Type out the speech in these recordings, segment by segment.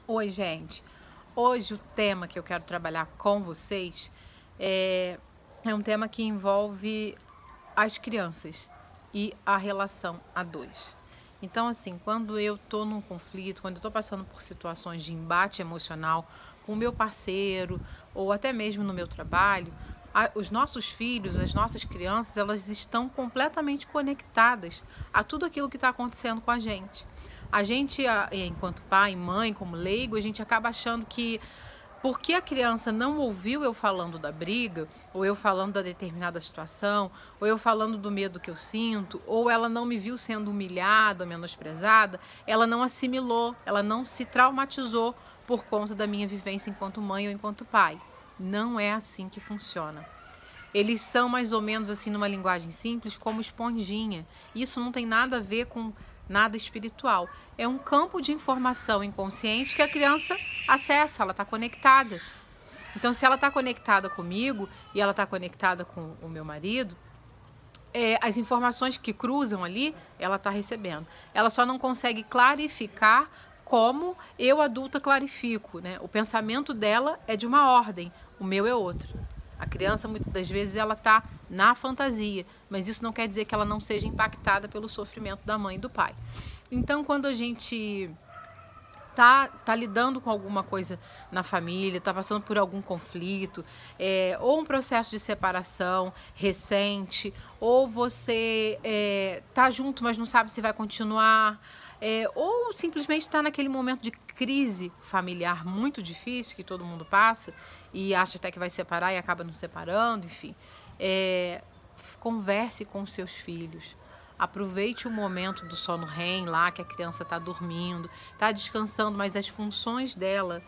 Oi, gente. Hoje o tema que eu quero trabalhar com vocês é um tema que envolve as crianças e a relação a dois. Então, assim, quando eu tô num conflito, quando eu tô passando por situações de embate emocional com o meu parceiro ou até mesmo no meu trabalho, os nossos filhos, as nossas crianças, elas estão completamente conectadas a tudo aquilo que está acontecendo com a gente. A gente, enquanto pai e mãe, como leigo, a gente acaba achando que porque a criança não ouviu eu falando da briga, ou eu falando da determinada situação, ou eu falando do medo que eu sinto, ou ela não me viu sendo humilhada, menosprezada, ela não assimilou, ela não se traumatizou por conta da minha vivência enquanto mãe ou enquanto pai. Não é assim que funciona. Eles são mais ou menos assim, numa linguagem simples, como esponjinha. Isso não tem nada a ver com nada espiritual. É um campo de informação inconsciente que a criança acessa, ela está conectada. Então, se ela está conectada comigo e ela está conectada com o meu marido, as informações que cruzam ali, ela está recebendo. Ela só não consegue clarificar como eu, adulta, clarifico, né? O pensamento dela é de uma ordem, o meu é outra. A criança, muitas das vezes, ela está na fantasia, mas isso não quer dizer que ela não seja impactada pelo sofrimento da mãe e do pai. Então, quando a gente tá lidando com alguma coisa na família, tá passando por algum conflito, ou um processo de separação recente, ou você tá junto, mas não sabe se vai continuar, ou simplesmente está naquele momento de crise familiar muito difícil que todo mundo passa e acha até que vai separar e acaba não separando, enfim. Converse com os seus filhos. Aproveite o momento do sono REM lá, que a criança está dormindo, está descansando, mas as funções dela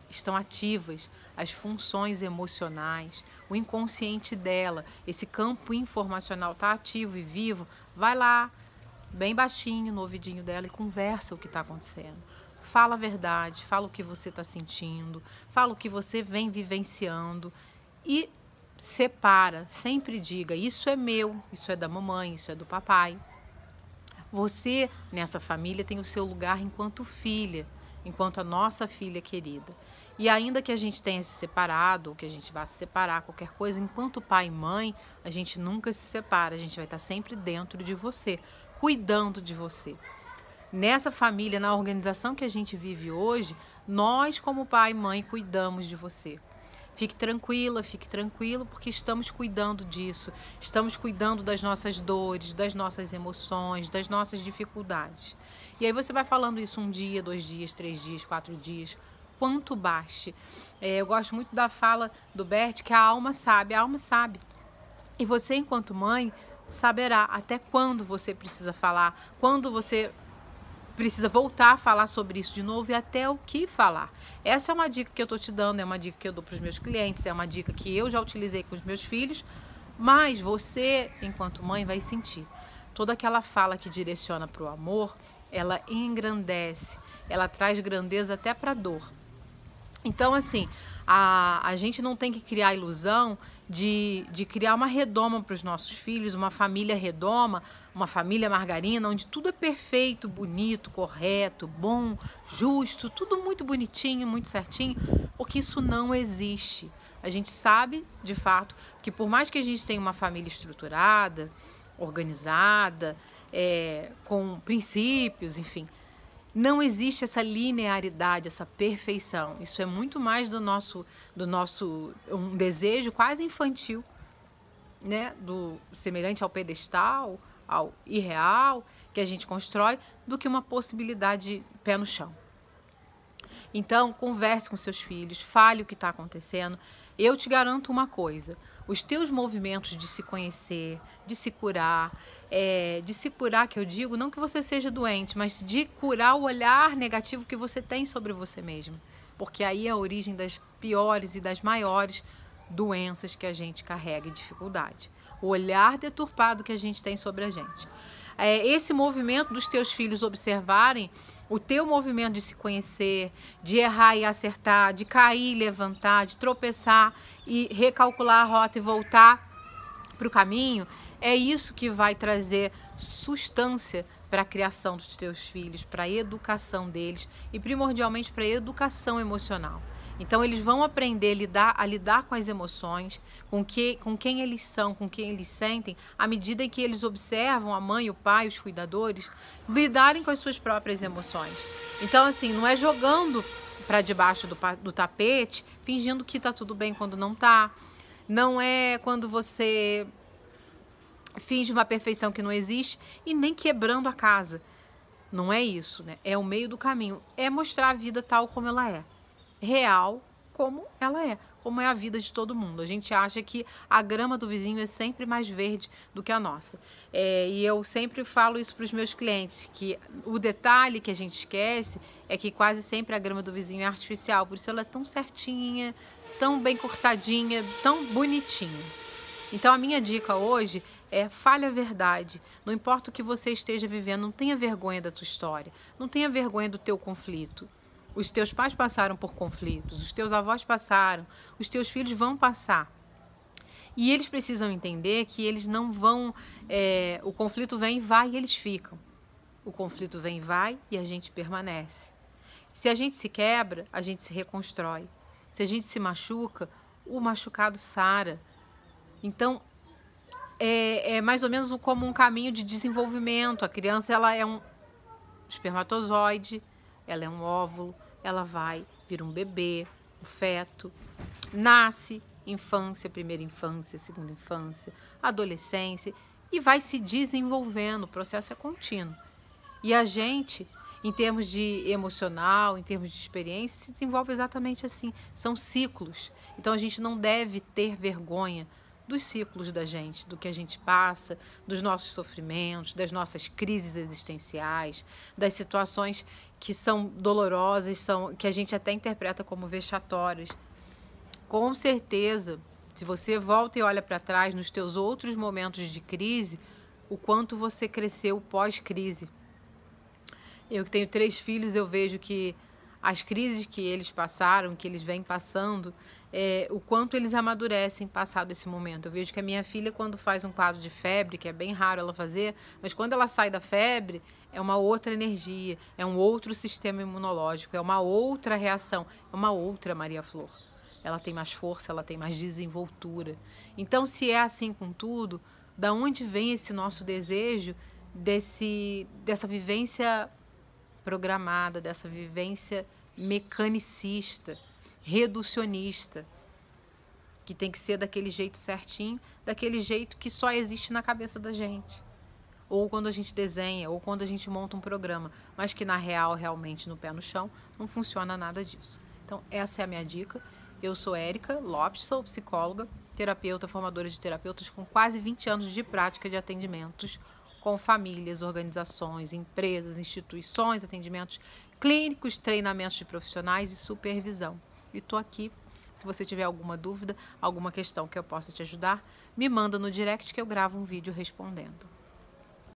estão ativas, as funções emocionais, o inconsciente dela, esse campo informacional está ativo e vivo. Vai lá, bem baixinho no ouvidinho dela e conversa o que está acontecendo. Fala a verdade, fala o que você está sentindo, fala o que você vem vivenciando e separa, sempre diga, isso é meu, isso é da mamãe, isso é do papai. Você, nessa família, tem o seu lugar enquanto filha, enquanto a nossa filha querida. E ainda que a gente tenha se separado, ou que a gente vá se separar, qualquer coisa, enquanto pai e mãe, a gente nunca se separa, a gente vai estar sempre dentro de você, cuidando de você. Nessa família, na organização que a gente vive hoje, nós, como pai e mãe, cuidamos de você. Fique tranquila, fique tranquilo, porque estamos cuidando disso. Estamos cuidando das nossas dores, das nossas emoções, das nossas dificuldades. E aí você vai falando isso 1 dia, 2 dias, 3 dias, 4 dias, quanto baste. Eu gosto muito da fala do Bert, que a alma sabe. A alma sabe. E você, enquanto mãe, saberá até quando você precisa falar, quando você precisa voltar a falar sobre isso de novo e até o que falar. Essa é uma dica que eu estou te dando, é uma dica que eu dou para os meus clientes, é uma dica que eu já utilizei com os meus filhos, mas você, enquanto mãe, vai sentir. Toda aquela fala que direciona para o amor, ela engrandece, ela traz grandeza até para a dor. Então, assim, a gente não tem que criar a ilusão de criar uma redoma para os nossos filhos, uma família redoma, uma família margarina, onde tudo é perfeito, bonito, correto, bom, justo, tudo muito bonitinho, muito certinho, porque isso não existe. A gente sabe, de fato, que por mais que a gente tenha uma família estruturada, organizada, com princípios, enfim, não existe essa linearidade, essa perfeição. Isso é muito mais do nosso um desejo quase infantil, né? Do semelhante ao pedestal, ao irreal que a gente constrói, do que uma possibilidade pé no chão. Então, converse com seus filhos, fale o que está acontecendo. Eu te garanto uma coisa, os teus movimentos de se conhecer, de se curar, que eu digo, não que você seja doente, mas de curar o olhar negativo que você tem sobre você mesmo. Porque aí é a origem das piores e das maiores doenças que a gente carrega e dificuldade. O olhar deturpado que a gente tem sobre a gente. Esse movimento dos teus filhos observarem o teu movimento de se conhecer, de errar e acertar, de cair e levantar, de tropeçar e recalcular a rota e voltar para o caminho, é isso que vai trazer substância para a criação dos teus filhos, para a educação deles e primordialmente para a educação emocional. Então eles vão aprender a lidar com as emoções, com quem eles são, com quem eles sentem, à medida em que eles observam a mãe, o pai, os cuidadores lidarem com as suas próprias emoções. Então assim, não é jogando para debaixo do tapete, fingindo que está tudo bem quando não está. Não é quando você finge uma perfeição que não existe e nem quebrando a casa. Não é isso, né? É o meio do caminho. É mostrar a vida tal como ela é. Real como ela é. Como é a vida de todo mundo. A gente acha que a grama do vizinho é sempre mais verde do que a nossa. E eu sempre falo isso para os meus clientes, que o detalhe que a gente esquece é que quase sempre a grama do vizinho é artificial. Por isso ela é tão certinha, tão bem cortadinha, tão bonitinha. Então a minha dica hoje é: fale a verdade. Não importa o que você esteja vivendo, não tenha vergonha da tua história. Não tenha vergonha do teu conflito. Os teus pais passaram por conflitos, os teus avós passaram, os teus filhos vão passar. E eles precisam entender que eles não vão... o conflito vem, vai e eles ficam. O conflito vem, vai e a gente permanece. Se a gente se quebra, a gente se reconstrói. Se a gente se machuca, o machucado sara. Então, é mais ou menos como um caminho de desenvolvimento. A criança, ela é um espermatozoide, ela é um óvulo, ela vai, vira um bebê, um feto, nasce, infância, primeira infância, segunda infância, adolescência, e vai se desenvolvendo, o processo é contínuo. E a gente, em termos de emocional, em termos de experiência, se desenvolve exatamente assim, são ciclos. Então a gente não deve ter vergonha dos ciclos da gente, do que a gente passa, dos nossos sofrimentos, das nossas crises existenciais, das situações que são dolorosas, que a gente até interpreta como vexatórias. Com certeza, se você volta e olha para trás nos teus outros momentos de crise, o quanto você cresceu pós-crise. Eu que tenho 3 filhos, eu vejo que as crises que eles passaram, que eles vêm passando, o quanto eles amadurecem passado esse momento. Eu vejo que a minha filha, quando faz um quadro de febre, que é bem raro ela fazer, mas quando ela sai da febre, é uma outra energia, é um outro sistema imunológico, é uma outra reação, é uma outra Maria Flor. Ela tem mais força, ela tem mais desenvoltura. Então, se é assim com tudo, da onde vem esse nosso desejo dessa vivência programada, dessa vivência mecanicista, reducionista, que tem que ser daquele jeito certinho, daquele jeito que só existe na cabeça da gente, ou quando a gente desenha, ou quando a gente monta um programa, mas que na real, realmente no pé no chão, não funciona nada disso. Então essa é a minha dica. Eu sou Érica Lopes, sou psicóloga, terapeuta, formadora de terapeutas com quase 20 anos de prática de atendimentos com famílias, organizações, empresas, instituições, atendimentos clínicos, treinamentos de profissionais e supervisão. E estou aqui, se você tiver alguma dúvida, alguma questão que eu possa te ajudar, me manda no direct que eu gravo um vídeo respondendo.